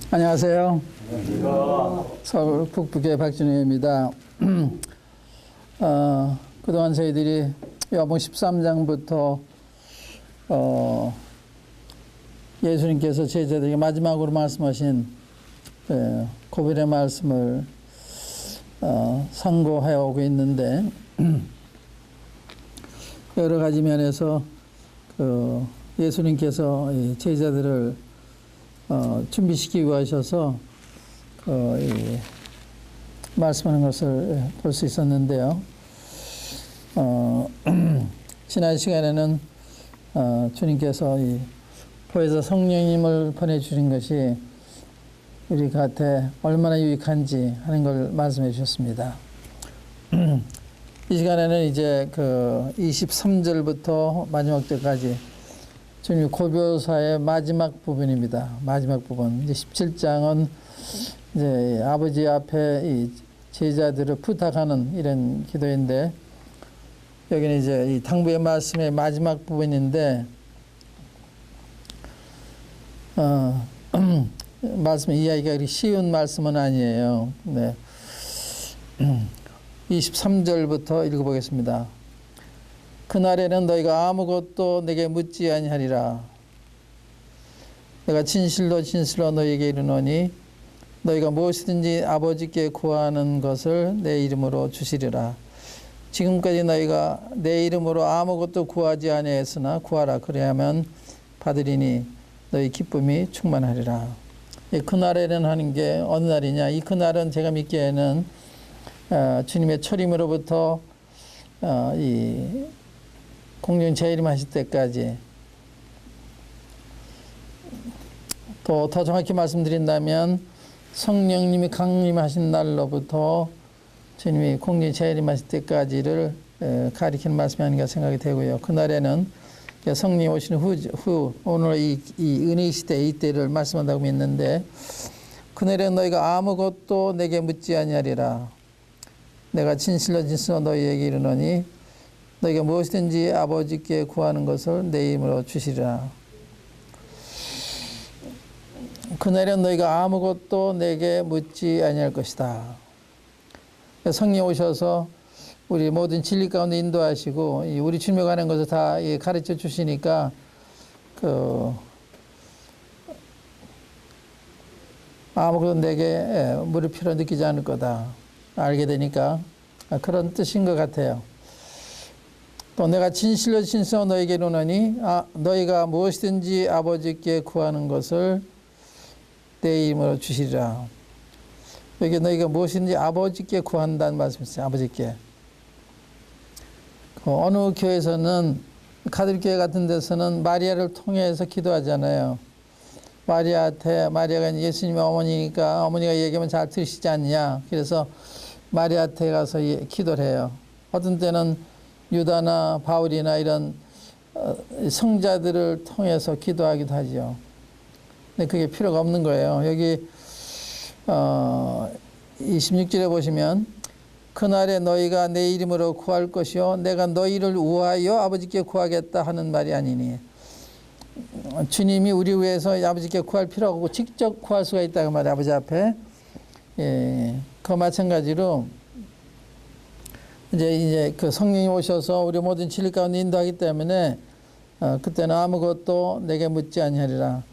안녕하세요. 서울 북부교회 박준혜입니다. 그동안 저희들이 요한복음 13장부터 예수님께서 제자들에게 마지막으로 말씀하신 고백의 말씀을 상고하여 오고 있는데 여러 가지 면에서 예수님께서 제자들을 준비시키고 하셔서 말씀하는 것을 볼 수 있었는데요. 지난 시간에는 주님께서 보혜사 성령님을 보내주신 것이 우리 곁에 얼마나 유익한지 하는 걸 말씀해 주셨습니다. 이 시간에는 이제 23절부터 마지막 절까지 주님 고교사의 마지막 부분입니다. 마지막 부분. 이제 17장은 이제 아버지 앞에 이 제자들을 부탁하는 이런 기도인데, 여기는 이제 이 당부의 말씀의 마지막 부분인데, 말씀 이해하기가 그리 쉬운 말씀은 아니에요. 네. 23절부터 읽어보겠습니다. 그날에는 너희가 아무것도 내게 묻지 아니하리라. 내가 진실로 진실로 너희에게 이르노니 너희가 무엇이든지 아버지께 구하는 것을 내 이름으로 주시리라. 지금까지 너희가 내 이름으로 아무것도 구하지 아니하였으나 구하라. 그래야만 받으리니 너희 기쁨이 충만하리라. 그날에는 하는 게 어느 날이냐? 이 그날은 제가 믿기에는 주님의 초림으로부터 이 공중 재림하실 때까지, 또 더 정확히 말씀드린다면 성령님이 강림하신 날로부터 주님이 공중 재림하실 때까지를 가리키는 말씀이 아닌가 생각이 되고요. 그날에는 성령이 오시는 후 오늘 이 은혜의 시대 이때를 말씀한다고 믿는데, 그날에는 너희가 아무것도 내게 묻지 아니하리라. 내가 진실로 진실로 너희에게 이르노니 너희가 무엇이든지 아버지께 구하는 것을 내 이름으로 주시리라. 그날은 너희가 아무것도 내게 묻지 아니할 것이다. 성령 오셔서 우리 모든 진리 가운데 인도하시고 우리 주님에 관한 것을 다 가르쳐 주시니까 아무것도 내게 물을 필요 느끼지 않을 거다. 알게 되니까 그런 뜻인 것 같아요. 또 내가 진실로 진실로 너에게 이르노니 너희가 무엇이든지 아버지께 구하는 것을 내 이름으로 주시리라. 여기 너희가 무엇이든지 아버지께 구한다는 말씀이 있어요. 아버지께. 어느 교회에서는, 가톨교회 같은 데서는 마리아를 통해서 기도하잖아요. 마리아가 예수님의 어머니니까 어머니가 얘기하면 잘 들으시지 않냐. 그래서 마리아한테 가서 기도를 해요. 어떤 때는 유다나 바울이나 이런 성자들을 통해서 기도하기도 하죠. 근데 그게 필요가 없는 거예요. 여기 26절에 보시면 그날에 너희가 내 이름으로 구할 것이요 내가 너희를 위하여 아버지께 구하겠다 하는 말이 아니니, 주님이 우리 위해서 아버지께 구할 필요가 없고 직접 구할 수가 있다고 말이에요. 아버지 앞에. 그와 마찬가지로 이제 그 성령이 오셔서 우리 모든 진리 가운데 인도하기 때문에 그때는 아무것도 내게 묻지 아니하리라.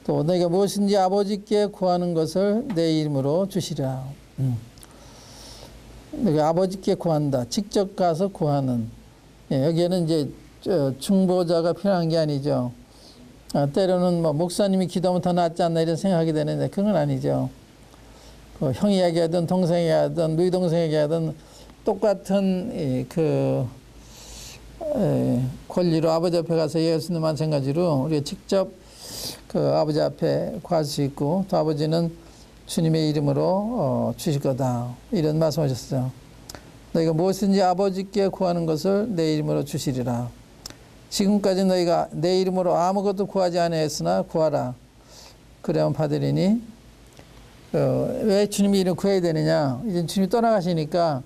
또 너희가 무엇인지 아버지께 구하는 것을 내 이름으로 주시리라. 너희가 아버지께 구한다. 직접 가서 구하는. 여기에는 이제 중보자가 필요한 게 아니죠. 때로는 목사님이 기도하면 더 낫지 않나 이런 생각하게 되는데 그건 아니죠. 형에게 하든 동생에게 하든 누이 동생에게 하든 똑같은 권리로 아버지 앞에 가서 얘기할 수 있는 마찬가지로 우리가 직접 아버지 앞에 구할 수 있고, 또 아버지는 주님의 이름으로 주실 거다. 이런 말씀하셨어요. 너희가 무엇인지 아버지께 구하는 것을 내 이름으로 주시리라. 지금까지 너희가 내 이름으로 아무것도 구하지 아니하였으나 구하라. 그래야만 받으리니. 왜 주님의 이름 구해야 되느냐? 이제 주님이 떠나가시니까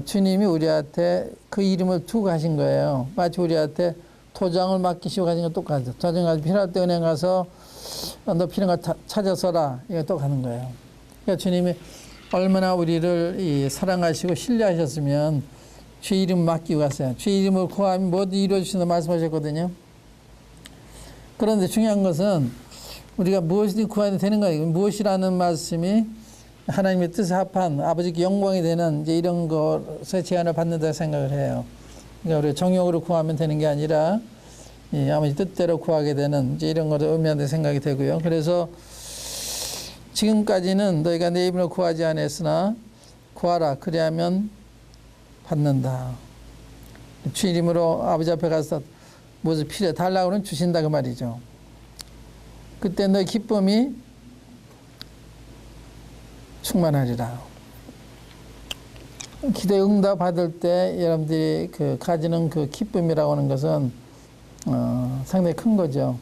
주님이 우리한테 그 이름을 두고 가신 거예요. 마치 우리한테 도장을 맡기시고 가신 것 똑같아요. 도장 가지고 필요할 때 은행 가서 높이는 걸 찾아서라. 이거 또 가는 거예요. 그러니까 주님이 얼마나 우리를 사랑하시고 신뢰하셨으면 주의 이름 맡기고 갔어요. 주의 이름을 구하면 모두 이루어주신다 말씀하셨거든요. 그런데 중요한 것은 우리가 무엇이든 구해야 되는 거예요. 무엇이라는 말씀이 하나님의 뜻에 합한 아버지께 영광이 되는 이제 이런 것에 제한을 받는다 생각을 해요. 그러니까 우리가 정욕으로 구하면 되는 게 아니라 아버지 뜻대로 구하게 되는 이제 이런 것을 의미한다 생각이 되고요. 그래서 지금까지는 너희가 내 이름으로 구하지 않았으나 구하라. 그리하면 받는다. 주 이름으로 아버지 앞에 가서 무엇을 필요해 달라고 하면 주신다 그 말이죠. 그때 너희 기쁨이 충만하리라. 기도에 응답 받을 때 여러분들이 가지는 그 기쁨이라고 하는 것은 상당히 큰 거죠.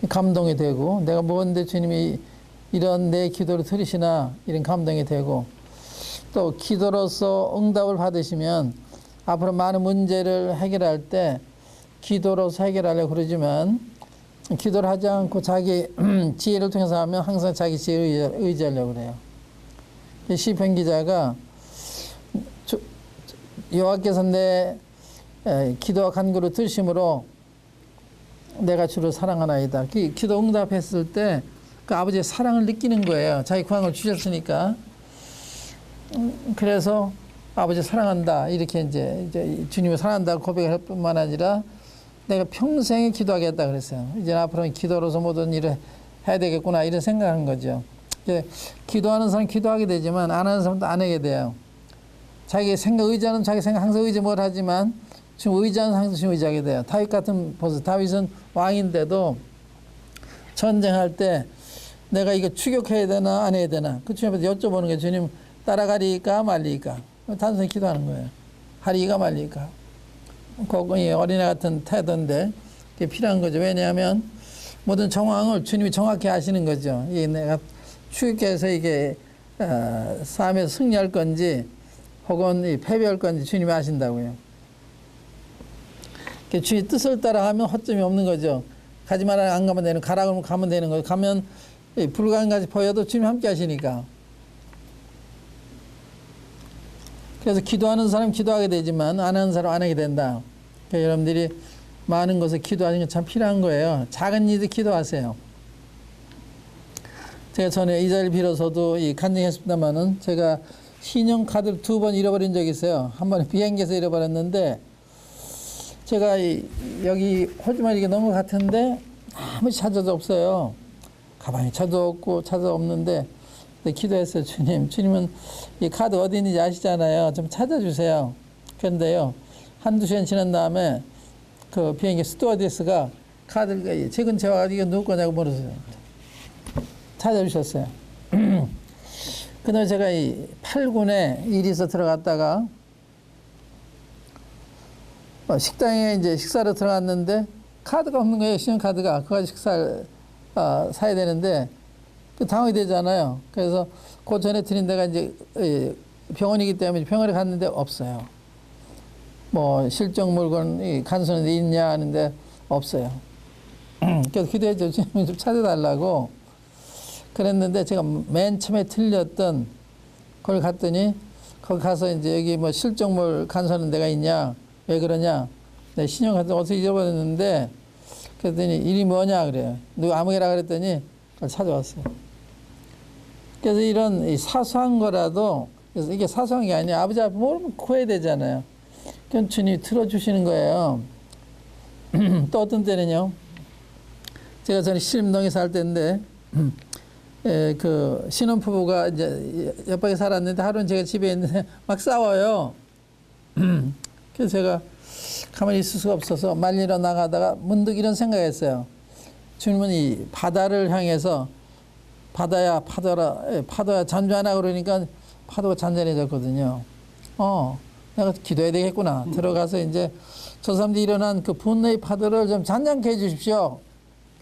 감동이 되고 내가 뭔데 주님이 이런 내 기도를 들으시나 이런 감동이 되고 또 기도로서 응답을 받으시면 앞으로 많은 문제를 해결할 때 기도로서 해결하려고 그러지만 기도를 하지 않고 자기 지혜를 통해서 하면 항상 자기 지혜를 의지하려고 그래요. 시편 기자가 여호와께서 내 기도와 간구를 들으심으로 내가 주를 사랑하나이다. 기도 응답했을 때 그 아버지의 사랑을 느끼는 거예요. 자기 구한 걸 주셨으니까. 그래서 아버지 사랑한다. 이렇게 이제 주님을 사랑한다고 고백할 뿐만 아니라 내가 평생에 기도하겠다 그랬어요. 이제 앞으로는 기도로서 모든 일을 해야 되겠구나 이런 생각한 거죠. 이제 기도하는 사람은 기도하게 되지만 안 하는 사람도 안 하게 돼요. 자기 생각 의지하는 자기 생각 항상 의지 뭘 하지만 지금 의지하는 항상 지금 의지하게 돼요. 다윗 같은 보세요. 다윗은 왕인데도 전쟁할 때 내가 이거 추격해야 되나 안 해야 되나 그 주님한테 여쭤보는 게 주님 따라가리까 말리까 단순히 기도하는 거예요. 하리까 말리까. 그건 어린애 같은 태도인데 그게 필요한 거죠. 왜냐하면 모든 정황을 주님이 정확히 아시는 거죠. 이게 내가 추격해서 이게 싸움에서 승리할 건지 혹은 패배할 건지 주님이 아신다고요. 주의 뜻을 따라 하면 허점이 없는 거죠. 가지 마라 안 가면 되는 가라 그러면 가면 되는 거예요. 가면 불가능까지 보여도 주님 함께 하시니까. 그래서 기도하는 사람 기도하게 되지만 안 하는 사람 안 하게 된다. 그러니까 여러분들이 많은 것을 기도하는 게 참 필요한 거예요. 작은 일도 기도하세요. 제가 전에 이 자리를 빌어서도 간증했습니다마는 제가 신용카드를 2번 잃어버린 적이 있어요. 한 번에 비행기에서 잃어버렸는데 제가 여기 호주만 이게 넘은 것 같은데 아무 찾아도 없어요. 가방에 찾아도 없고 찾아도 없는데 기도했어요. 주님은 이 카드 어디 있는지 아시잖아요. 좀 찾아주세요. 그런데요. 한두 시간 지난 다음에 그 비행기 스튜어디스가 카드를 제 근처에 와가지고 이거 누구 거냐고 물었어요. 찾아주셨어요. 그다음에 제가 이 8군에 일이 있어 들어갔다가 식당에 이제 식사를 들어갔는데 카드가 없는 거예요. 신용카드가. 그거 가지고 식사를 사야 되는데 당황이 되잖아요. 그래서 그 전에 드린 데가 이제 병원이기 때문에 병원에 갔는데 없어요. 뭐 실종 물건 간수는 있냐 하는데 없어요. 그래서 기도했죠. 주님 좀 찾아달라고 그랬는데 제가 맨 처음에 틀렸던 그걸 갔더니 거기 가서 이제 여기 뭐 실종물 간수하는 데가 있냐 왜 그러냐 내 신용카드 어디서 잊어버렸는데 그랬더니 일이 뭐냐 그래요. 누가 아무개라 그랬더니 그걸 찾아왔어요. 그래서 이런 사소한 거라도 그래서 이게 사소한 게 아니야. 아버지 앞에 뭘 구해야 되잖아요. 그럼 주님이 들어주시는 거예요. 또 어떤 때는요. 제가 전에 신림동에 살 때인데 그 신혼부부가 이제 옆방에 살았는데 하루는 제가 집에 있는데 막 싸워요. 그래서 제가 가만히 있을 수가 없어서 말리러 나가다가 문득 이런 생각했어요. 주님은 이 바다를 향해서 바다야 파도야 잔잔하라 그러니까 파도가 잔잔해졌거든요. 내가 기도해야 되겠구나. 들어가서 이제 저 사람들이 일어난 그 분노의 파도를 좀 잔잔케 해 주십시오.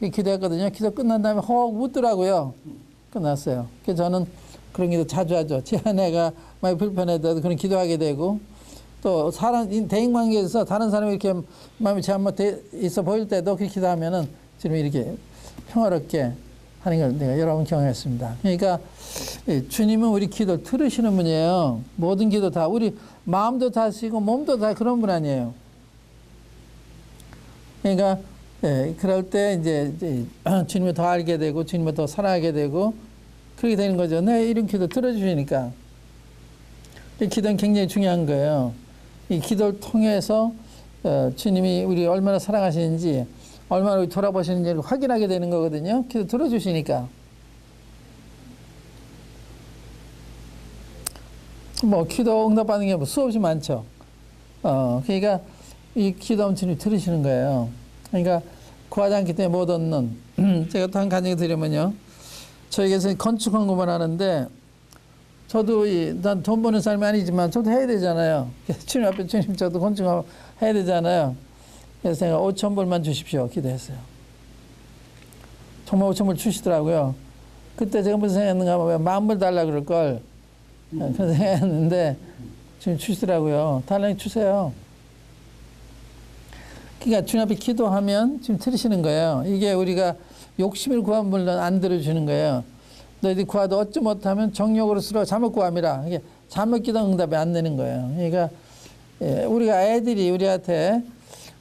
기도했거든요. 기도 끝난 다음에 혹 웃더라고요. 끝났어요. 그래서 저는 그런 기도 자주 하죠. 제 아내가 많이 불편해도 그런 기도하게 되고 또 사람 대인관계에서 다른 사람이 이렇게 마음이 잘못돼 있어 보일 때도 그렇게 기도하면은 주님이 이렇게 평화롭게 하는 걸 내가 여러 번 경험했습니다. 그러니까 주님은 우리 기도 들으시는 분이에요. 모든 기도 다, 우리 마음도 다 쓰시고 몸도 다 그런 분 아니에요. 그러니까 그럴 때 이제 주님을 더 알게 되고 주님을 더 사랑하게 되고 그렇게 되는 거죠. 네, 이런 기도 들어주시니까. 이 기도는 굉장히 중요한 거예요. 이 기도를 통해서 주님이 우리 얼마나 사랑하시는지, 얼마나 우리 돌아보시는지를 확인하게 되는 거거든요. 기도 들어주시니까. 뭐 기도 응답받는 게 뭐 수없이 많죠. 그러니까 이 기도하면 주님이 들으시는 거예요. 그러니까 구하지 않기 때문에 못 얻는. 제가 또 한 가정 드리면요. 저에게서 건축 공부만 하는데 저도 난 돈 버는 사람이 아니지만 저도 해야 되잖아요. 주님 앞에 주님 저도 건축 해야 되잖아요. 그래서 제가 5천 불만 주십시오 기도했어요. 정말 5천 불 주시더라고요. 그때 제가 무슨 생각했는가 하면 10,000불 달라 그럴 걸 그런 생각했는데 주님 주시더라고요. 달라니 주세요. 그러니까 주님 앞에 기도하면 지금 들으시는 거예요. 이게 우리가 욕심을 구하면 물론 안 들어주는 거예요. 너희들이 구하도 얻지 못하면 정욕으로 쓰러 잘못 구함이라. 이게 잘못 기도 응답이 안 되는 거예요. 그러니까 우리가 애들이 우리한테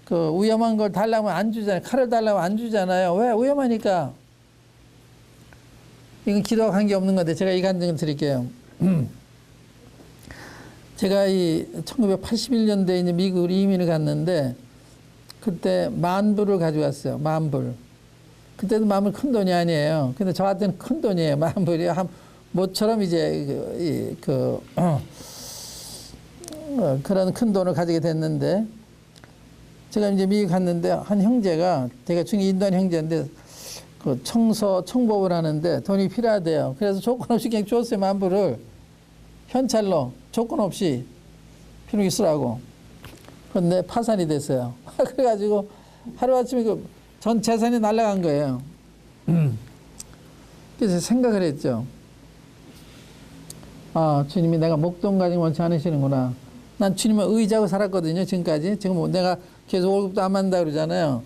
그 위험한 걸 달라면 안 주잖아요. 칼을 달라면 안 주잖아요. 왜? 위험하니까. 이건 기도와 관계없는 건데 제가 이 간증을 드릴게요. 제가 이 1981년도에 이제 미국으로 이민을 갔는데 그때 10,000불을 가져왔어요. 10,000불. 그때도 10,000불 큰 돈이 아니에요. 근데 저한테는 큰 돈이에요. 10,000불이 모처럼 이제 그런 큰 돈을 가지게 됐는데 제가 이제 미국 갔는데 한 형제가 제가 중에 인도한 형제인데 그 청법을 하는데 돈이 필요하대요. 그래서 조건 없이 그냥 줬어요. 10,000불을 현찰로 조건 없이 필요하게 쓰라고. 그런데 파산이 됐어요. 그래가지고 하루아침에 전 재산이 날아간 거예요. 그래서 생각을 했죠. 아, 주님이 내가 목돈 가지고 원치 않으시는구나. 난 주님을 의지하고 살았거든요, 지금까지. 지금 뭐 내가 계속 월급도 안 받는다 그러잖아요.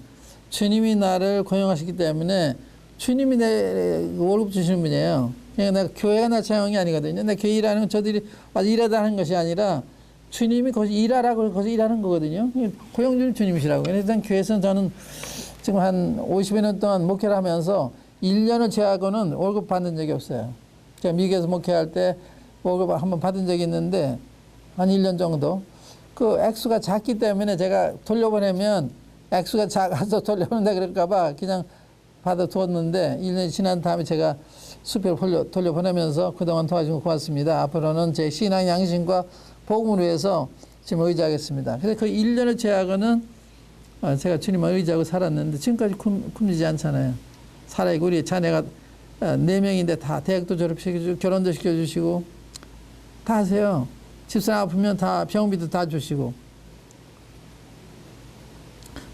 주님이 나를 고용하시기 때문에 주님이 내 월급 주시는 분이에요. 그러니까 내가 교회가 나 채용한 게 아니거든요. 내가 교회 일하는 건 저들이 와서 일하다 하는 것이 아니라 주님이 거기서 일하라고 거기서 일하는 거거든요. 고용 주는 주님이시라고. 그래서 교회에서는 저는 지금 한 50여 년 동안 목회를 하면서 1년을 제하고는 월급 받는 적이 없어요. 제가 미국에서 목회할 때 월급 한번 받은 적이 있는데 한 1년 정도. 그 액수가 작기 때문에 제가 돌려보내면 액수가 작아서 돌려보낸다 그럴까봐 그냥 받아두었는데 1년이 지난 다음에 제가 수표를 돌려보내면서 그동안 도와주고 고맙습니다. 앞으로는 제 신앙 양심과 복음을 위해서 지금 의지하겠습니다. 그래서 그 1년을 제하고는 제가 주님을 의지하고 살았는데 지금까지 굶지 않잖아요. 살아있고 우리 자녀가 4명인데 다 대학도 졸업시켜주고 결혼도 시켜주시고 다 하세요. 집사람 아프면 다 병비도 다 주시고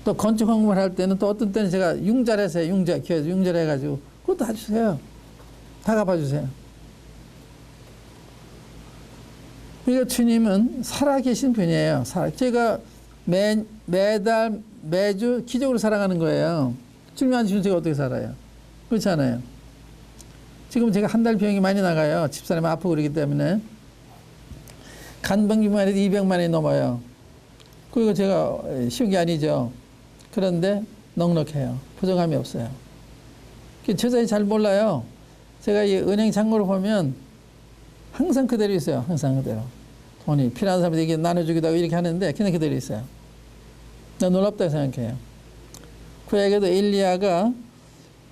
또 건축 공부를 할 때는 또 어떤 때는 제가 융자를 해요. 교회에서 융자를 해가지고 그것도 다 주세요. 다 갚아주세요. 그러니까 주님은 살아계신 분이에요. 제가 매달 매주 기적으로 살아가는 거예요. 주님 안 주시면 제가 어떻게 살아요? 그렇지 않아요? 지금 제가 한 달 비용이 많이 나가요. 집사람이 아프고 그러기 때문에. 간병비만 해도 200만 원이 넘어요. 그리고 제가 쉬운 게 아니죠. 그런데 넉넉해요. 부정함이 없어요. 제자들이 잘 몰라요. 제가 이 은행 잔고를 보면 항상 그대로 있어요. 항상 그대로. 돈이 필요한 사람들에게 나눠주기도 하고 이렇게 하는데 그냥 그대로 있어요. 나 놀랍다고 생각해요. 구약에도 엘리야가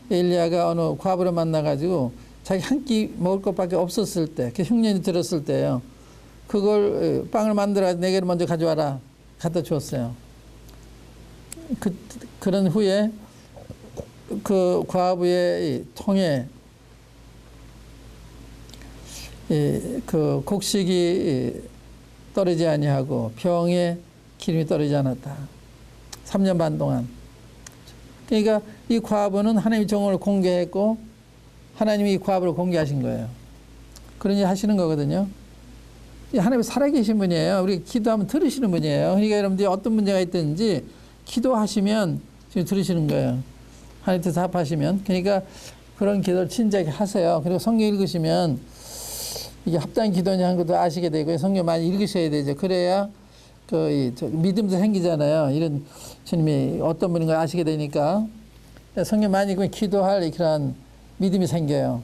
어느 과부를 만나가지고 자기 한 끼 먹을 것밖에 없었을 때, 그 흉년이 들었을 때요. 그걸 빵을 만들어 내게로 먼저 가져와라. 갖다 주었어요. 그런 후에 그 과부의 통에 그 곡식이 떨어지지 아니하고 병에 기름이 떨어지지 않았다. 3년 반 동안. 그러니까 이 과부는 하나님의 정원을 공개했고 하나님이 이 과부를 공개하신 거예요. 그러니 하시는 거거든요. 하나님이 살아계신 분이에요. 우리 기도하면 들으시는 분이에요. 그러니까 여러분들이 어떤 문제가 있든지 기도하시면 지금 들으시는 거예요. 하나님 뜻에 합하시면. 그러니까 그런 기도를 진지하게 하세요. 그리고 성경 읽으시면 이게 합당한 기도냐 하는 것도 아시게 되고 성경 많이 읽으셔야 되죠. 그래야 믿음도 생기잖아요. 이런 주님이 어떤 분인 걸 아시게 되니까. 성경 많이 읽으면 기도할 그런 믿음이 생겨요.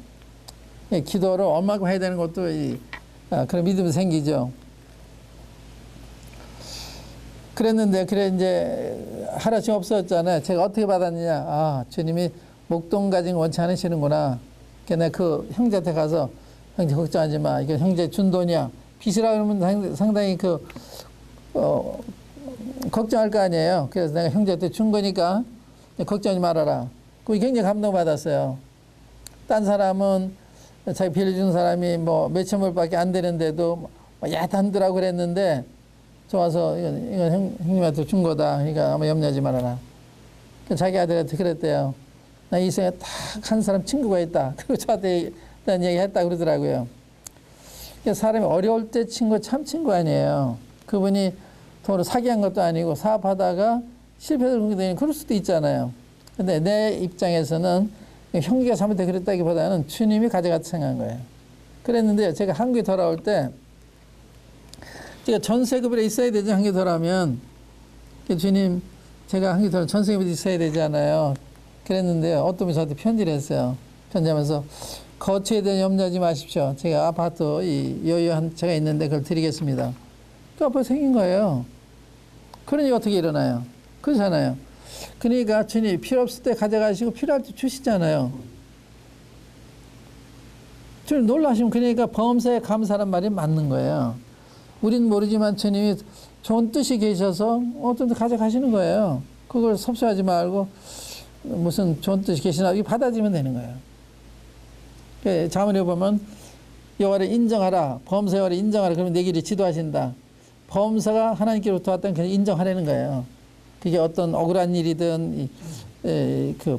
기도를 얼마큼 해야 되는 것도 그런 믿음이 생기죠. 그랬는데, 그래, 이제, 하루씩 없어졌잖아요. 제가 어떻게 받았느냐. 주님이 목동 가진 원치 않으시는구나. 그래서 내가 그 형제한테 가서, 형제 걱정하지 마. 이거 형제 준 돈이야. 빚이라 그러면 상당히 걱정할 거 아니에요. 그래서 내가 형제한테 준 거니까 걱정하지 말아라. 그게 굉장히 감동받았어요. 딴 사람은 자기 빌려준 사람이 뭐 몇천 불밖에 안 되는데도 야단들하고 그랬는데 좋아서 이건 형님한테 준 거다. 그러니까 아마 염려하지 말아라. 자기 아들한테 그랬대요. 나 이 생에 딱 한 사람 친구가 있다. 그리고 저한테 이런 얘기 했다 그러더라고요. 사람이 어려울 때 친구 참 친구 아니에요. 그분이 돈으로 사기한 것도 아니고 사업하다가 실패해서 그럴 수도 있잖아요. 근데 내 입장에서는 형기가 잘못해 그랬다기보다는 주님이 가져갔다 생각한 거예요. 그랬는데 제가 한국에 돌아올 때 제가 전세급에 있어야 되죠. 한국에 돌아오면. 주님, 제가 한국에 돌아오면 전세급에 있어야 되잖아요. 그랬는데요. 어떤 분이 저한테 편지를 했어요. 편지하면서 거처에 대한 염려하지 마십시오. 제가 아파트 여유 한 채가 있는데 그걸 드리겠습니다. 그 아파트 생긴 거예요. 그러니 어떻게 일어나요? 그렇잖아요. 그러니까 주님 필요 없을 때 가져가시고 필요할 때 주시잖아요. 주님 놀라시면 그러니까 범사에 감사란 말이 맞는 거예요. 우린 모르지만 주님이 좋은 뜻이 계셔서 어떤 데 가져가시는 거예요. 그걸 섭섭하지 말고 무슨 좋은 뜻이 계시나 이거 받아들이면 되는 거예요. 자문에 보면 여호와를 인정하라. 범사 여호와를 인정하라. 그러면 내 길을 지도하신다. 범사가 하나님께로부터 왔다는 그냥 인정하라는 거예요. 그게 어떤 억울한 일이든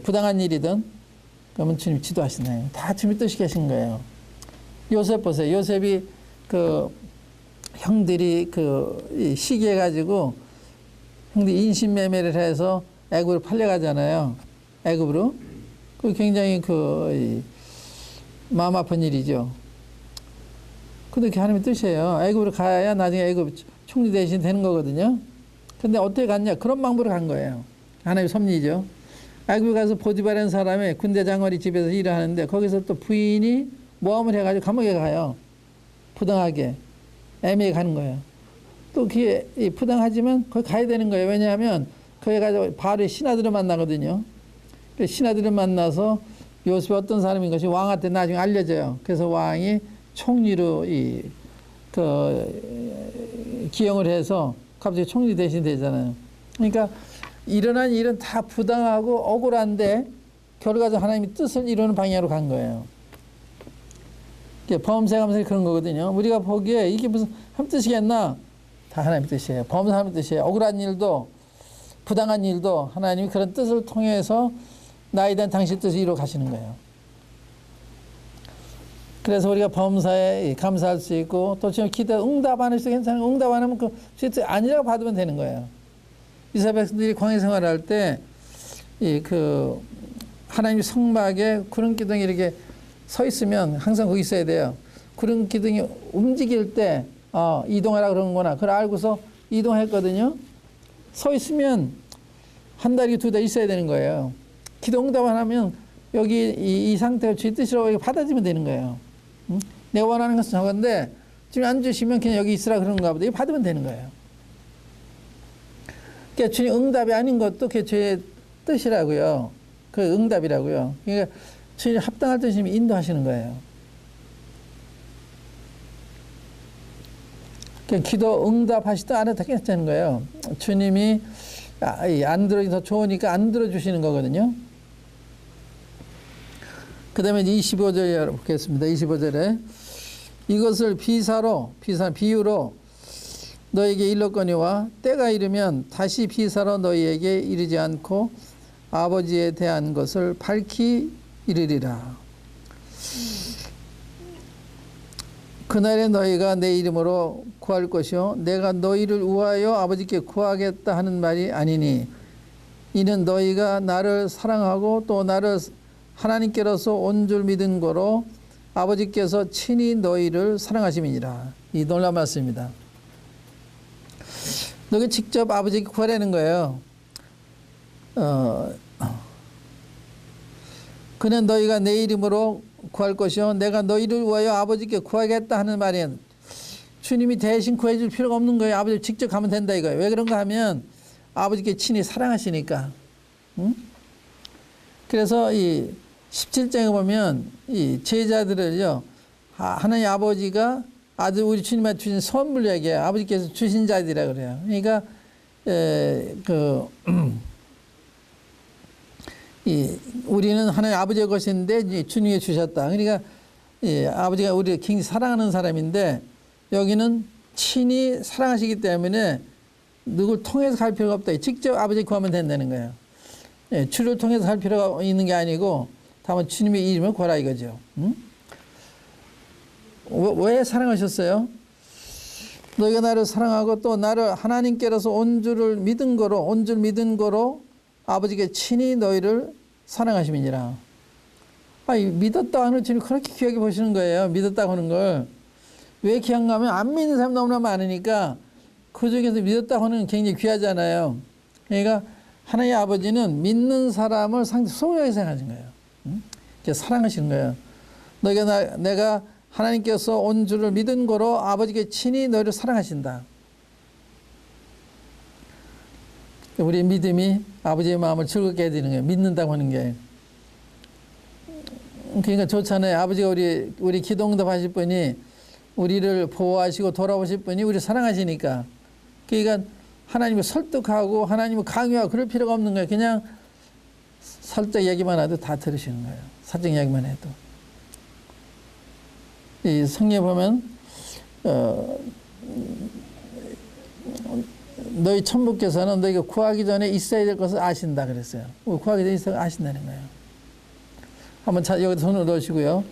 부당한 일이든 그러면 주님 지도하시나요? 다 주님 뜻이 계신 거예요. 요셉 보세요. 요셉이 형들이 시기해가지고 형들이 인신매매를 해서 애굽으로 팔려가잖아요. 애굽으로. 그 굉장히 마음 아픈 일이죠. 근데 그게 하나님의 뜻이에요. 애굽으로 가야 나중에 애굽 총리 대신 되는 거거든요. 근데 어떻게 갔냐? 그런 방법으로 간 거예요. 하나님의 섭리죠. 애굽에 가서 보디발이라는 사람이 군대 장관이 집에서 일을 하는데 거기서 또 부인이 모함을 해가지고 감옥에 가요. 부당하게. 애매히 가는 거예요. 또 그게 부당하지만 거기 가야 되는 거예요. 왜냐하면 거기 가서 바로의 신하들을 만나거든요. 신하들을 만나서 요셉이 어떤 사람인 것이 왕한테 나중에 알려져요. 그래서 왕이 총리로 기용을 해서 갑자기 총리 대신 되잖아요. 그러니까 일어난 일은 다 부당하고 억울한데 결과적으로 하나님의 뜻을 이루는 방향으로 간 거예요. 범사 감사이 그런 거거든요. 우리가 보기에 이게 무슨 하나님 뜻이겠나? 다 하나님의 뜻이에요. 범사 하나님의 뜻이에요. 억울한 일도 부당한 일도 하나님이 그런 뜻을 통해서 나에 대한 당신 뜻을 이루어 가시는 거예요. 그래서 우리가 범사에 감사할 수 있고 또 지금 기도 응답 안 해도 괜찮아요. 응답 안 하면 그 뜻이 아니라고 받으면 되는 거예요. 이스라엘 백성들이 광야 생활할 때 하나님 성막에 구름 기둥이 이렇게 서 있으면 항상 거기 있어야 돼요. 구름 기둥이 움직일 때 이동하라 그러는구나. 그걸 알고서 이동했거든요. 서 있으면 한 달이 두 달 있어야 되는 거예요. 기도 응답 안 하면 여기 이 상태가 주의 뜻이라고 받아들이면 되는 거예요. 응? 내가 원하는 것은 저건데 지금 안 주시면 그냥 여기 있으라 그런가 보다. 이거 받으면 되는 거예요. 그러니까 주님 응답이 아닌 것도 그게 주의 뜻이라고요. 그 응답이라고요. 그러니까 주님 합당할 때 주님이 인도하시는 거예요. 그러니까 기도 응답하시다 안 해도 괜찮은 거예요. 주님이 안 들어주기 더 좋으니까 안 들어주시는 거거든요. 그 다음에 25절에 보겠습니다. 25절에 이것을 비유로 너에게 일렀거니와 때가 이르면 다시 비사로 너희에게 이르지 않고 아버지에 대한 것을 밝히 이르리라. 그날에 너희가 내 이름으로 구할 것이요 내가 너희를 위하여 아버지께 구하겠다 하는 말이 아니니 이는 너희가 나를 사랑하고 또 나를 하나님께로서 온 줄 믿은 거로 아버지께서 친히 너희를 사랑하심이니라. 이 놀라운 말씀입니다. 너희 직접 아버지께 구하라는 거예요. 그는 너희가 내 이름으로 구할 것이요 내가 너희를 위하여 아버지께 구하겠다 하는 말이에요. 주님이 대신 구해줄 필요가 없는 거예요. 아버지 직접 가면 된다 이거예요. 왜 그런가 하면 아버지께 친히 사랑하시니까. 응? 그래서 이 17장에 보면 이 제자들을요, 하나님 아버지가 아들 우리 주님한테 주신 선물 얘기해요. 아버지께서 주신 자들이라 그래요. 그러니까 우리는 하나님 아버지의 것인데 주님이 주셨다. 그러니까 아버지가 우리를 굉장히 사랑하는 사람인데 여기는 친히 사랑하시기 때문에 누굴 통해서 갈 필요가 없다. 직접 아버지 구하면 된다는 거예요. 주를 통해서 할 필요가 있는 게 아니고 다만 주님의 이름을 구하라 이거죠. 응? 왜 사랑하셨어요? 너희가 나를 사랑하고 또 나를 하나님께로서 온 줄을 믿은 거로 아버지께 친히 너희를 사랑하심이니라. 믿었다 하는 주님 그렇게 귀하게 보시는 거예요. 믿었다고 하는 걸. 왜 귀한가 하면 안 믿는 사람 너무나 많으니까 그 중에서 믿었다고 하는 굉장히 귀하잖아요. 그러니까 하나님 아버지는 믿는 사람을 상당히 소중하게 생각하신 거예요. 응? 사랑하시는 거예요. 내가 하나님께서 온 줄을 믿은 거로 아버지께 친히 너희를 사랑하신다. 우리의 믿음이 아버지의 마음을 즐겁게 해드리는 거예요. 믿는다고 하는 게. 그러니까 좋잖아요. 아버지가 우리 기도 응답하실 분이 우리를 보호하시고 돌아오실 분이 우리를 사랑하시니까. 그러니까 하나님을 설득하고 하나님을 강요하고 그럴 필요가 없는 거예요. 그냥 살짝 얘기만 해도 다 들으시는 거예요. 살짝 얘기만 해도. 이 성경에 보면 너희 천부께서는 너희가 구하기 전에 있어야 될 것을 아신다 그랬어요. 구하기 전에 있어야 아신다는 거예요. 한번 여기다 손을 넣으시고요.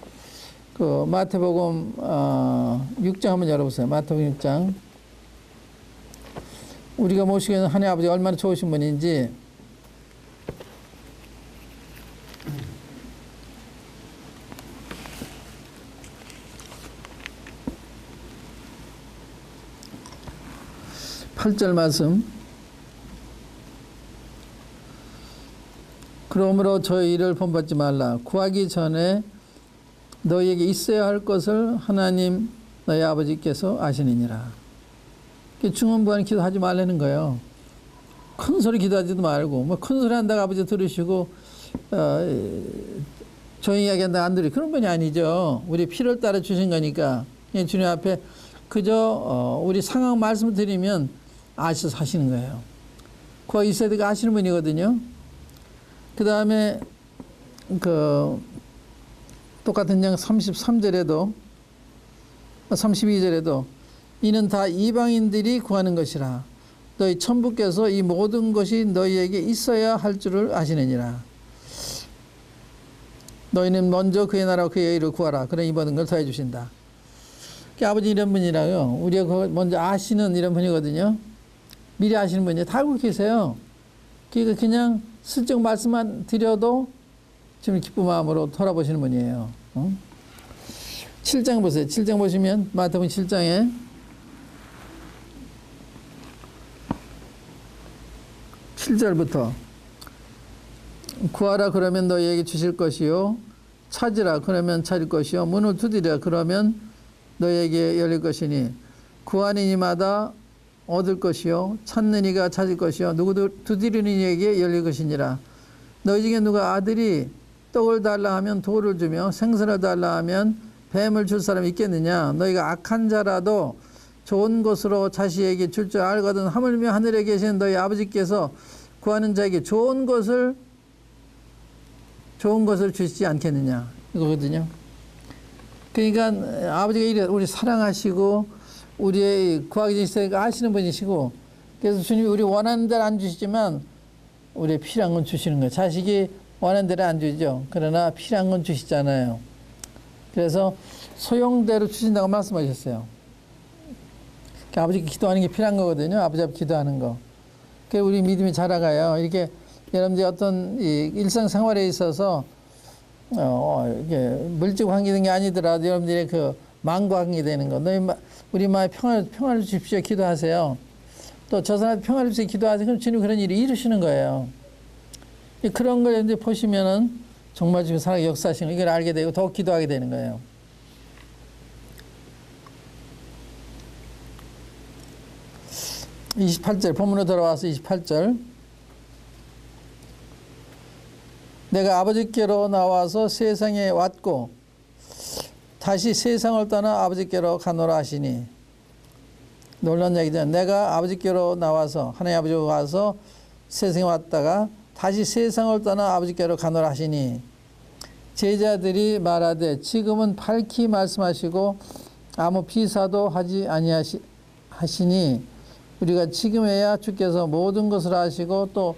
그 마태복음 6장 한번 열어보세요. 마태복음 6장. 우리가 모시기에는 하나님 아버지가 얼마나 좋으신 분인지 팔절 말씀. 그러므로 저희를 본받지 말라. 구하기 전에 너희에게 있어야 할 것을 하나님 너희 아버지께서 아시느니라. 중언부언 기도하지 말라는 거예요. 큰 소리 기도하지도 말고 뭐 큰 소리 한다고 아버지 들으시고 조용히 이야기한다고 안 들으시고 그런 분이 아니죠. 우리 필요를 따라 주신 거니까 주님 앞에 그저 우리 상황 말씀을 드리면 아셔서 하시는 거예요. 거기 있어야 되고 아시는 분이거든요. 그 다음에 똑같은 장 33절에도 32절에도 이는 다 이방인들이 구하는 것이라. 너희 천부께서 이 모든 것이 너희에게 있어야 할 줄을 아시느니라. 너희는 먼저 그의 나라와 그의 의를 구하라. 그러니 이 모든 걸 더해 주신다. 아버지 이런 분이라요. 우리가 먼저 아시는 이런 분이거든요. 미리 아시는 분이 다 알고 계세요. 그러니까 그냥 슬쩍 말씀만 드려도 지금 기쁜 마음으로 돌아보시는 분이에요. 7장 보세요. 7장 보시면 마태복음 7장에 7절부터 구하라 그러면 너희에게 주실 것이요 찾으라 그러면 찾을 것이요 문을 두드리라 그러면 너희에게 열릴 것이니 구하는 이마다 얻을 것이요 찾는 이가 찾을 것이요 누구도 두드리는 이에게 열릴 것이니라. 너희 중에 누가 아들이 떡을 달라 하면 돌을 주며 생선을 달라 하면 뱀을 줄 사람이 있겠느냐. 너희가 악한 자라도 좋은 것으로 자식에게 줄 줄 알거든 하물며 하늘에 계신 너희 아버지께서 구하는 자에게 좋은 것을 주시지 않겠느냐 이거거든요. 그러니까 아버지가 우리 사랑하시고 우리의 구하기 전에 있으니까 아시는 분이시고 그래서 주님이 우리 원하는 대로 안 주시지만 우리의 필요한 건 주시는 거예요. 자식이 원하는 대로 안 주죠. 그러나 필요한 건 주시잖아요. 그래서 소용대로 주신다고 말씀하셨어요. 아버지께 기도하는 게 필요한 거거든요. 아버지 앞에 기도하는 거. 그래서 우리 믿음이 자라가요. 이렇게 여러분들이 어떤 이 일상생활에 있어서 이게 물질 관계된 게 아니더라도 여러분들의 그 마음과 관계되는 거. 우리 마음에 평화를 주십시오. 기도하세요. 또 저 사람한테 평화를 주십시오. 기도하세요. 그럼 주님 그런 일을 이루시는 거예요. 그런 걸 이제 보시면은 정말 지금 살아 역사하시는 거 이걸 알게 되고 더 기도하게 되는 거예요. (28절) 본문으로 돌아와서 28절. 내가 아버지께로 나와서 세상에 왔고 다시 세상을 떠나 아버지께로 가노라 하시니. 놀라운 얘기죠. 내가 아버지께로 나와서 하나님 아버지가 와서 세상에 왔다가 다시 세상을 떠나 아버지께로 가노라 하시니. 제자들이 말하되 지금은 밝히 말씀하시고 아무 비사도 하지 아니하시니 우리가 지금에야 주께서 모든 것을 아시고 또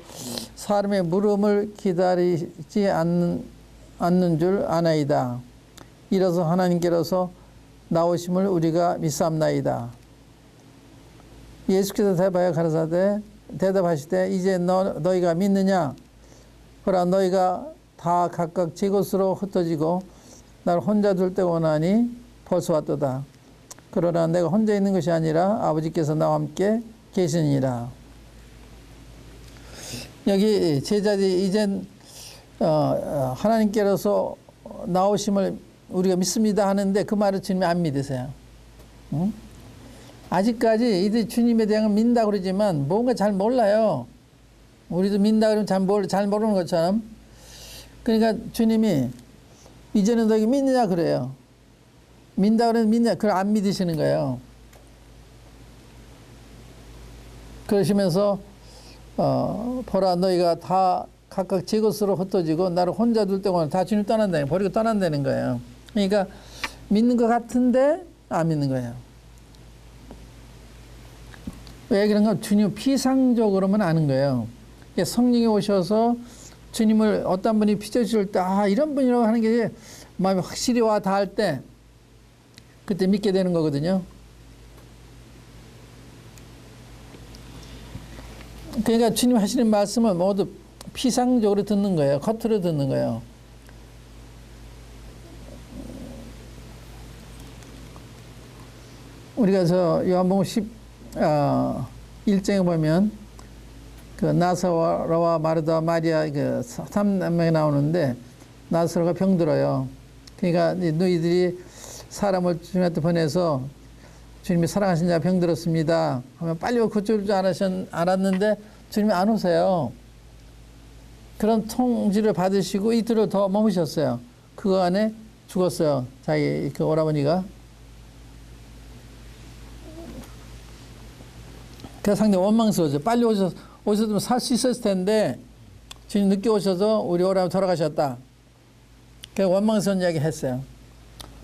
사람의 물음을 기다리지 않는 줄 아나이다. 이로써 하나님께로서 나오심을 우리가 믿사옵나이다. 예수께서 대답하여 가라사대 대답하시되 이제 너희가 믿느냐? 보라 너희가 다 각각 제 곳으로 흩어지고 나를 혼자 둘 때 원하니 벌써 왔도다. 그러나 내가 혼자 있는 것이 아니라 아버지께서 나와 함께 계시니라. 여기 제자들이 이젠 하나님께로서 나오심을 우리가 믿습니다 하는데 그 말을 주님이 안 믿으세요. 응? 아직까지 이들 주님에 대한 걸 믿는다고 그러지만 뭔가 잘 몰라요. 우리도 믿는다 그러면 잘 모르는 것처럼. 그러니까 주님이 이제는 너희 믿느냐 그래요. 믿는다 그러면 믿느냐. 그걸 안 믿으시는 거예요. 그러시면서 보라 너희가 다 각각 제 곳으로 흩어지고 나를 혼자 둘 때는 다 주님 떠난다는 버리고 떠난다는 거예요. 그러니까 믿는 것 같은데 안 믿는 거예요. 왜 그런가? 주님 피상적으로만 아는 거예요. 성령이 오셔서 주님을 어떤 분이 비춰줄 때 이런 분이라고 하는 게 마음에 확실히 와 닿을 때 그때 믿게 되는 거거든요. 그러니까 주님 하시는 말씀을 모두 피상적으로 듣는 거예요. 겉으로 듣는 거예요. 우리가 요한복음 11장에 보면 그 나사로와 마르다 마리아 그 3남매가 나오는데 나사로가 병들어요. 그러니까 너희들이 사람을 주님한테 보내서 주님이 사랑하신 자 병들었습니다 하면 빨리 고쳐줄 줄 알았는데 주님이 안 오세요. 그런 통지를 받으시고 이틀을 더 머무셨어요. 그거 안에 죽었어요. 자기 그 오라버니가. 그래서 상당히 원망스러워져. 빨리 오셨으면 살 수 있었을 텐데 주님 늦게 오셔서 우리 오라버니 돌아가셨다. 그래서 원망스러운 이야기 했어요.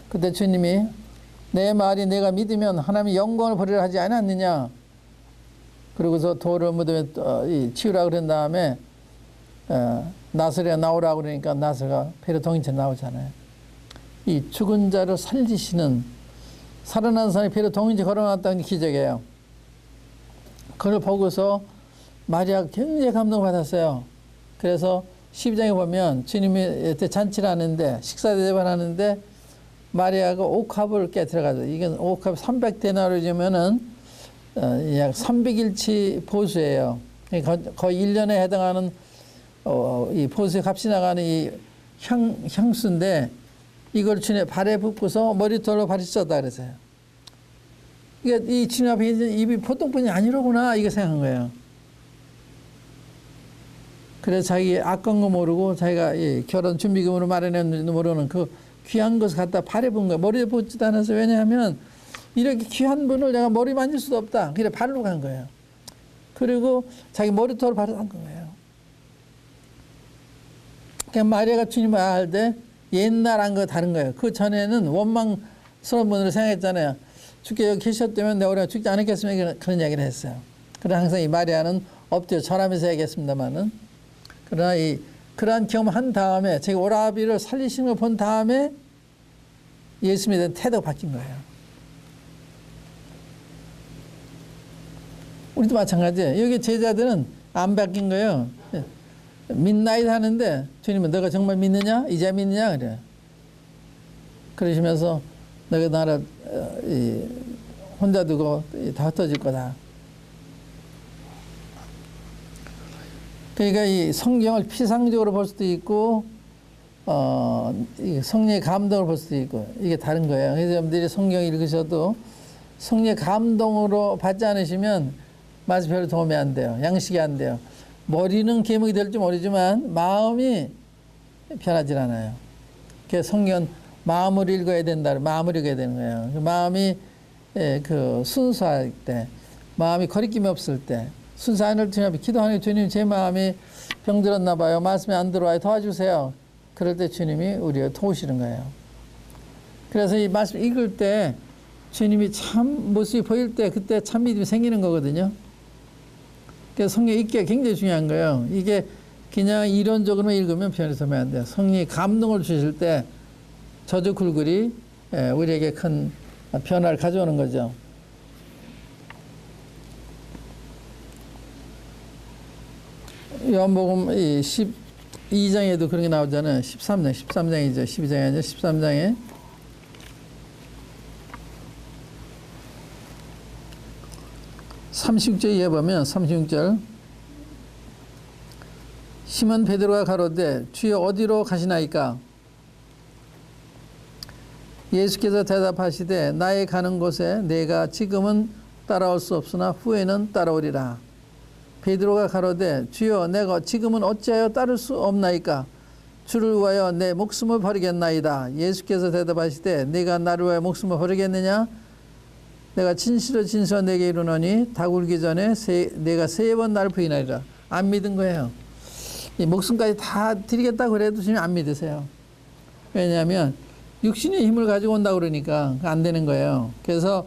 그때 주님이 내 말이 내가 믿으면 하나님이 영광을 버리라 하지 않았느냐. 그러고서 돌을 묻으면 치우라 그런 다음에 나사로가 나오라 그러니까 나사로가 베르동인처럼 나오잖아요. 이 죽은 자를 살리시는 살아난 사람이 베르동인처럼 걸어놨다는 기적이에요. 그걸 보고서 마리아가 굉장히 감동을 받았어요. 그래서 12장에 보면 주님이 잔치를 하는데 식사 대접을 하는데 마리아가 옥합을 깨뜨려가지고 이건 옥합 300데나리오면은 약 300일치 보수예요. 거의 1년에 해당하는 이 보수의 값이 나가는 이 향수인데 이걸 주님 발에 붓고서 머리털로 발이 썼다 그랬어요. 그러니까 이 주님 앞에 입이 보통 분이 아니로구나 이거 생각한 거예요. 그래서 자기 아까운 거 모르고 자기가 결혼 준비금으로 마련했는지도 모르는 그 귀한 것을 갖다 발에 본 거야. 머리에 붓지도 않아서. 왜냐하면 이렇게 귀한 분을 내가 머리 만질 수도 없다. 그래 발로 간 거예요. 그리고 자기 머리털을 발로 한 거예요. 그냥 마리아가 주님을 알 때 옛날 한 거 다른 거예요. 그 전에는 원망스러운 분으로 생각했잖아요. 주께 여기 계셨다면 내가 오래 죽지 않았겠으면 그런 이야기를 했어요. 그러나 항상 이 마리아는 엎드려 절하면서 얘기했습니다만은 그러나 그러한 경험을 한 다음에 자기 오라비를 살리시는 걸 본 다음에 예수님에 대한 태도가 바뀐 거예요. 우리도 마찬가지예요. 여기 제자들은 안 바뀐 거예요. 믿나이다 하는데 주님은 너가 정말 믿느냐? 이제 믿느냐? 그래. 그러시면서 너가 나를 혼자 두고 다 흩어질 거다. 그러니까 이 성경을 피상적으로 볼 수도 있고 성령의 감동을 볼 수도 있고 이게 다른 거예요. 그래서 여러분들이 성경 읽으셔도 성령의 감동으로 받지 않으시면 말씀 별로 도움이 안 돼요. 양식이 안 돼요. 머리는 계몽이 될지 모르지만 마음이 편하질 않아요. 그래서 성경은 마음으로 읽어야 된다. 마음으로 읽어야 되는 거예요. 그 마음이 그 순수할 때, 마음이 거리낌이 없을 때, 순수한 주님 앞에 기도하는 주님 제 마음이 병들었나 봐요. 말씀이 안 들어와요. 도와주세요. 그럴 때 주님이 우리를 도우시는 거예요. 그래서 이 말씀 읽을 때 주님이 참 모습이 보일 때 그때 참 믿음이 생기는 거거든요. 그래서 성경 읽기가 굉장히 중요한 거예요. 이게 그냥 이론적으로만 읽으면 변해서 하면 안 돼요. 성령이 감동을 주실 때 저주 굴굴이 우리에게 큰 변화를 가져오는 거죠. 요한복음 12장에도 그런 게 나오잖아요. 13장이죠. 12장이 아니죠. 13장에 36절에 보면 36절 시몬 베드로가 가로되 주여 어디로 가시나이까? 예수께서 대답하시되 나의 가는 곳에 내가 지금은 따라올 수 없으나 후에는 따라오리라. 베드로가 가로되 주여 내가 지금은 어찌하여 따를 수 없나이까? 주를 위하여 내 목숨을 버리겠나이다. 예수께서 대답하시되 내가 나를 위하여 목숨을 버리겠느냐? 내가 진실로 내게 이르노니 닭 울기 전에 내가 3번 나를 부인하리라. 안 믿은 거예요. 이 목숨까지 다 드리겠다고 그래도 주님 안 믿으세요. 왜냐하면 육신의 힘을 가지고 온다고 그러니까 안 되는 거예요. 그래서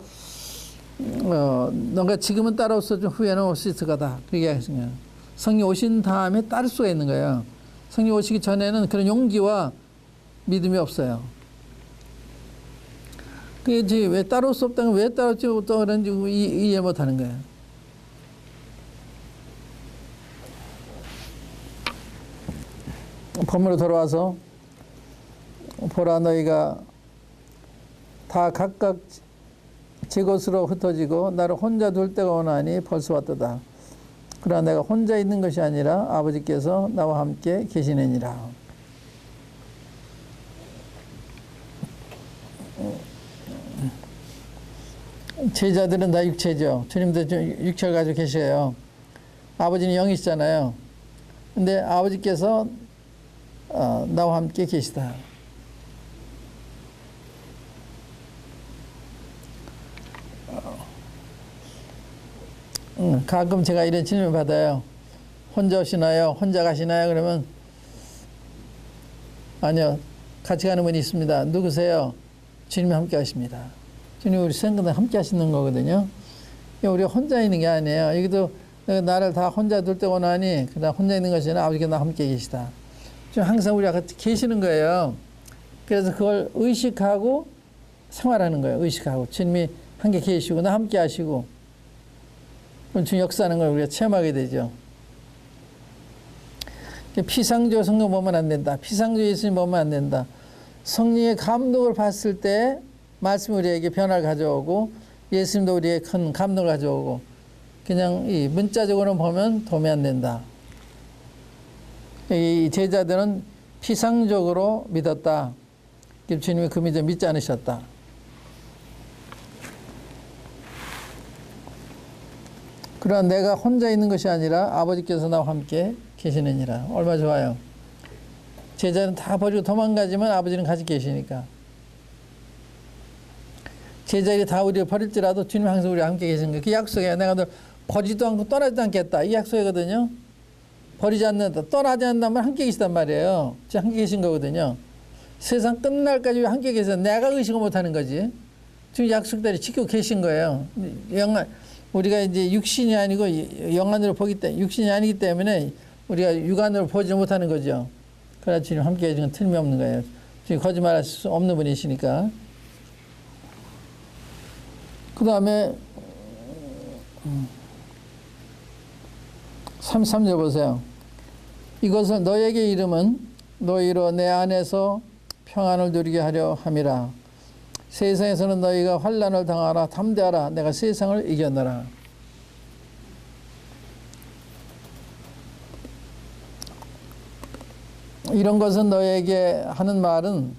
너가 지금은 따라올 수 없지만 후에는 올 수 있을 거다. 그렇게 하신 성령 오신 다음에 따를 수가 있는 거예요. 성령 오시기 전에는 그런 용기와 믿음이 없어요. 그게 왜 따라올 수 없다는 왜 따라올지 또 그런지 이해 못 하는 거예요. 본문으로 돌아와서 보라 너희가 다 각각 제 곳으로 흩어지고 나를 혼자 둘 때가 오나니 벌써 왔도다. 그러나 내가 혼자 있는 것이 아니라 아버지께서 나와 함께 계시느니라. 제자들은 다 육체죠. 주님도 육체를 가지고 계셔요. 아버지는 영이시잖아요. 근데 아버지께서 나와 함께 계시다. 가끔 제가 이런 질문을 받아요. 혼자 오시나요? 혼자 가시나요? 그러면 아니요. 같이 가는 분이 있습니다. 누구세요? 주님이 함께 하십니다. 주님이 우리 생각에 함께 하시는 거거든요. 우리가 혼자 있는 게 아니에요. 여기도 나를 다 혼자 둘 때 오나니 그냥 혼자 있는 것이 아니라 아버지가 나와 함께 계시다. 지금 항상 우리가 같이 계시는 거예요. 그래서 그걸 의식하고 생활하는 거예요. 의식하고 주님이 함께 계시고 나 함께 하시고 그럼 주님 역사하는 걸 우리가 체험하게 되죠. 피상적 성경 보면 안 된다. 피상적 예수님 보면 안 된다. 성령의 감동을 봤을 때 말씀이 우리에게 변화를 가져오고 예수님도 우리에게 큰 감동을 가져오고 그냥 이 문자적으로 보면 도움이 안 된다. 이 제자들은 피상적으로 믿었다. 주님이 그 믿음 믿지 않으셨다. 그러나 내가 혼자 있는 것이 아니라 아버지께서 나와 함께 계시느니라. 얼마나 좋아요. 제자는 다 버리고 도망가지만 아버지는 같이 계시니까. 제자들이 다 우리를 버릴지라도 주님 항상 우리와 함께 계신 거예요. 그 약속이에요. 내가 너 버리지도 않고 떠나지도 않겠다. 이 약속이거든요. 버리지 않는다. 떠나지 않는다면 함께 계시단 말이에요. 지금 함께 계신 거거든요. 세상 끝날까지 함께 계셔서 내가 의식을 못하는 거지. 지금 약속대로 지키고 계신 거예요. 우리가 이제 육신이 아니고 영안으로 보기 때문에 육신이 아니기 때문에 우리가 육안으로 보지 못하는 거죠. 그러나 주님 함께 해주는 건 틀림없는 거예요. 지금 거짓말할 수 없는 분이시니까. 그 다음에 33절 보세요. 이것을 너에게 이름은 너희로 내 안에서 평안을 누리게 하려 함이라. 세상에서는 너희가 환난을 당하라. 담대하라. 내가 세상을 이겼노라. 이런 것은 너에게 하는 말은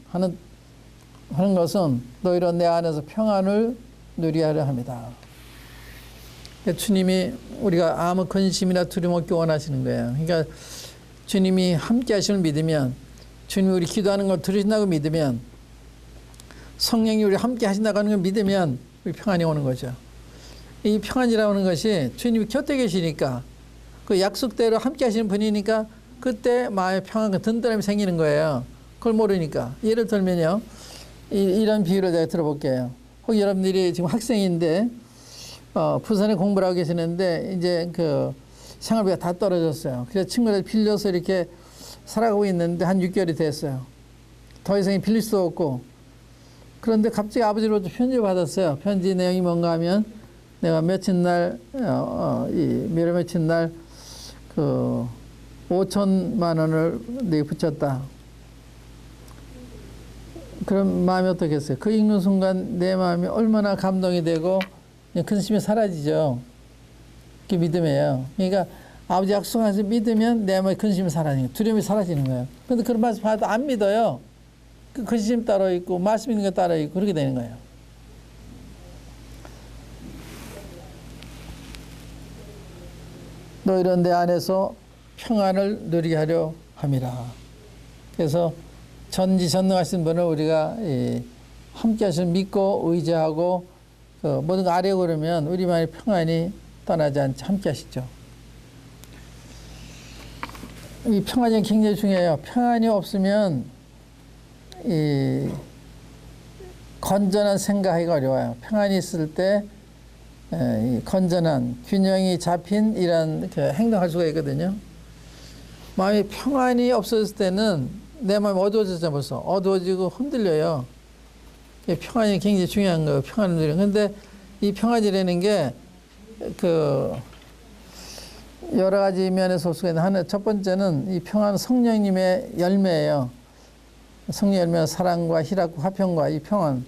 하는 것은 너희로 내 안에서 평안을 누리게 하려 합니다. 주님이 우리가 아무 근심이나 두려움 없게 원하시는 거예요. 그러니까 주님이 함께 하심을 믿으면, 주님이 우리 기도하는 걸 들으신다고 믿으면, 성령이 우리 함께 하신다고 하는 걸 믿으면 우리 평안이 오는 거죠. 이 평안이라고 하는 것이 주님이 곁에 계시니까, 그 약속대로 함께 하시는 분이니까 그때 마음의 평안과 든든함이 생기는 거예요. 그걸 모르니까. 예를 들면요, 이런 비유를 제가 들어볼게요. 혹 여러분들이 지금 학생인데 부산에 공부를 하고 계시는데 이제 그 생활비가 다 떨어졌어요. 그래서 친구들 빌려서 이렇게 살아가고 있는데 한 6개월이 됐어요. 더 이상 빌릴 수도 없고. 그런데 갑자기 아버지로부터 편지를 받았어요. 편지 내용이 뭔가 하면 내가 며칠 날, 며칠 날 그 5천만 원을 내게 붙였다. 그런 마음이 어떻겠어요? 그 읽는 순간 내 마음이 얼마나 감동이 되고 근심이 사라지죠. 그게 믿음이에요. 그러니까 아버지 약속하셔서 믿으면 내 마음의 근심이 사라지는 거예요. 두려움이 사라지는 거예요. 그런데 그런 말씀 봐도 안 믿어요. 그 근심 따로 있고 말씀 있는 거 따로 있고 그렇게 되는 거예요. 너희는 내 안에서 평안을 누리게 하려 함이라. 그래서 전지전능하신 분을 우리가 함께 하시는 믿고 의지하고 모든 거 아뢰고 그러면 우리만의 평안이 떠나지 않지 함께 하시죠. 이 평안이 굉장히 중요해요. 평안이 없으면 이 건전한 생각하기가 어려워요. 평안이 있을 때 이 건전한 균형이 잡힌 이런 행동할 수가 있거든요. 마음이 평안이 없어졌을 때는 내 마음이 어두워졌잖아요. 벌써 어두워지고 흔들려요. 평안이 굉장히 중요한 거예요. 평안을 누리는. 근데 이 평안이라는 게 여러 가지 면에서 볼 수가 있는데 하나 첫 번째는 이 평안은 성령님의 열매예요. 성령 열매는 사랑과 희락과 화평과 이 평안.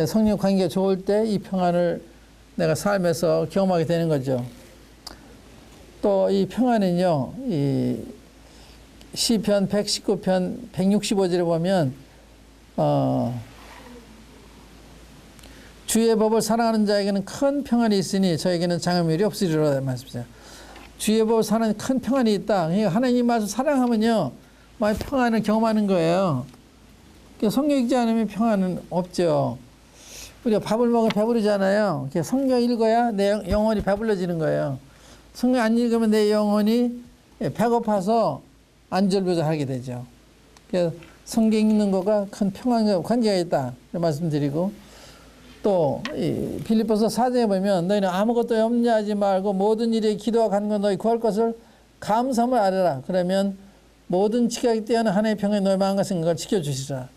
성령 관계가 좋을 때 이 평안을 내가 삶에서 경험하게 되는 거죠. 또 이 평안은요, 이 시편 119편 165절에 보면 주의 법을 사랑하는 자에게는 큰 평안이 있으니 저에게는 장애물이 없으리로다 말씀이세요. 주의 법을 사랑하는 큰 평안이 있다. 그러니까 하나님 말씀 사랑하면요, 마음의 평안을 경험하는 거예요. 성경 읽지 않으면 평안은 없죠. 우리가 밥을 먹으면 배부르잖아요. 성경 읽어야 내 영혼이 배불러지는 거예요. 성경 안 읽으면 내 영혼이 배고파서 안절부절하게 되죠. 그래서 성경 읽는 거가 큰 평안과 관계가 있다. 말씀드리고 또 빌립보서 4장에 보면 너희는 아무것도 염려하지 말고 모든 일에 기도와 간구와 너희 구할 것을 감사함을 아뢰라. 그러면 모든 지각이 뛰어난 하나님의 평안이 너희 마음과 생각을 지켜주시라.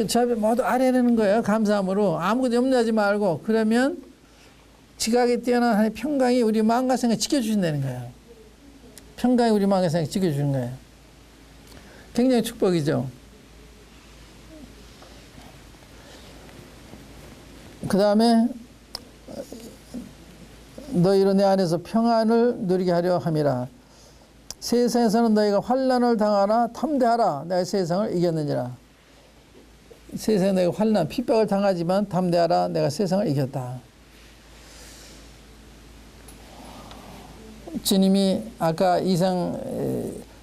저 앞에 모두 아뢰는 거예요. 감사함으로. 아무것도 염려하지 말고. 그러면 지각이 뛰어난 하나님의 평강이 우리 마음과 생각을 지켜주신다는 거예요. 평강이 우리 마음과 생각을 지켜주는 거예요. 굉장히 축복이죠. 그 다음에 너희로 내 안에서 평안을 누리게 하려 함이라. 세상에서는 너희가 환난을 당하나 담대하라. 내가 세상을 이겼느니라. 세상에 내가 환난, 핍박을 당하지만 담대하라. 내가 세상을 이겼다. 주님이 아까 이상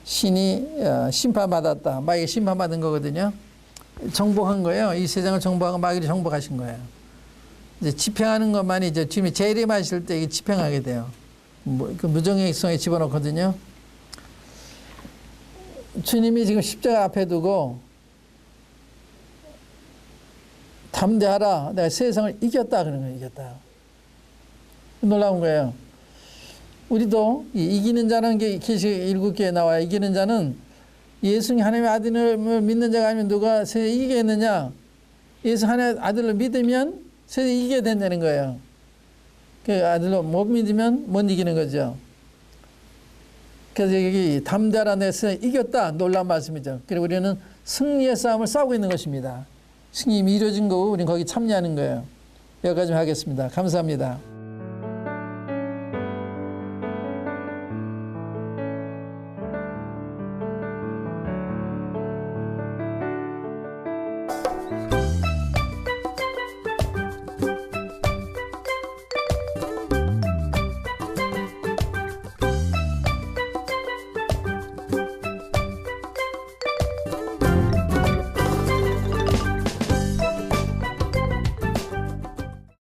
신이 심판받았다. 마귀가 심판받은 거거든요. 정복한 거예요. 이 세상을 정복하고 마귀를 정복하신 거예요. 이제 집행하는 것만이 이제 주님이 재림하실 때 이게 집행하게 돼요. 그 무정액성에 집어넣거든요. 주님이 지금 십자가 앞에 두고 담대하라. 내가 세상을 이겼다. 그런 거예요. 이겼다. 놀라운 거예요. 우리도 이기는 자라는 게 계시록 7개에 나와요. 이기는 자는 예수님 하나님의 아들을 믿는 자가 아니면 누가 세상을 이기겠느냐. 예수 하나님의 아들을 믿으면 세상을 이기게 된다는 거예요. 그 아들로 못 믿으면 못 이기는 거죠. 그래서 여기 담대하라 내서 이겼다 놀란 말씀이죠. 그리고 우리는 승리의 싸움을 싸우고 있는 것입니다. 승리 이루어진 거고 우리는 거기 참여하는 거예요. 여기까지 하겠습니다. 감사합니다.